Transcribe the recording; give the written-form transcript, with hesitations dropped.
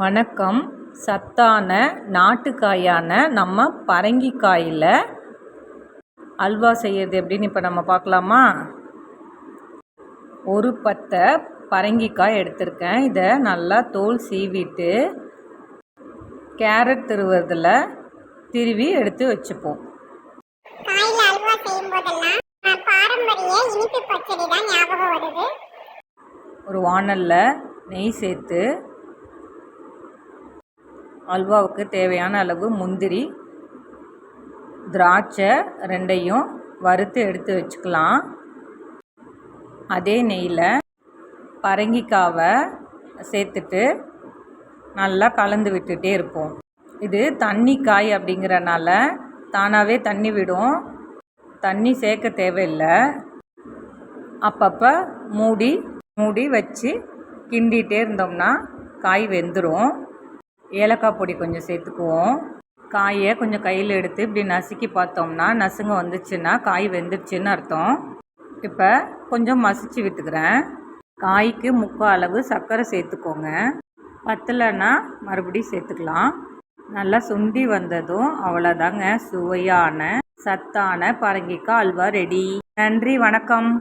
வணக்கம். சத்தான நாட்டுக்காயான நம்ம பரங்கிக்காயில் அல்வா செய்கிறது எப்படின்னு இப்போ நம்ம பார்க்கலாமா? ஒரு பத்தை பரங்கிக்காய் எடுத்திருக்கேன். இதை நல்லா தோல் சீவிட்டு கேரட் திருவுறதில் திருவி எடுத்து வச்சுப்போம். ஒரு வாணலில் நெய் சேர்த்து அல்வாவுக்கு தேவையான அளவு முந்திரி, திராட்சை ரெண்டையும் வறுத்து எடுத்து வச்சுக்கலாம். அதே நெய்யில் பரங்கிக்காவை சேர்த்துட்டு நல்லா கலந்து விட்டுட்டே இருப்போம். இது தண்ணி காய் அப்படிங்கிறனால தானாகவே தண்ணி விடும், தண்ணி சேர்க்க தேவையில்லை. அப்பப்போ மூடி வச்சு கிண்டிகிட்டே இருந்தோம்னா காய் வெந்துடும். ஏலக்காய் பொடி கொஞ்சம் சேர்த்துக்குவோம். காயை கொஞ்சம் கையில் எடுத்து இப்படி நசுக்கி பார்த்தோம்னா நசுங்க வந்துச்சுன்னா காய் வெந்துடுச்சுன்னு அர்த்தம். இப்போ கொஞ்சம் மசிச்சு விட்டுக்கிறேன். காய்க்கு 3/4 அளவு சர்க்கரை சேர்த்துக்கோங்க. பத்தலைன்னா மறுபடியும் சேர்த்துக்கலாம். நல்லா சுண்டி வந்ததும் அவ்வளோதாங்க, சுவையான சத்தான பரங்கிக்காய் அல்வா ரெடி. நன்றி, வணக்கம்.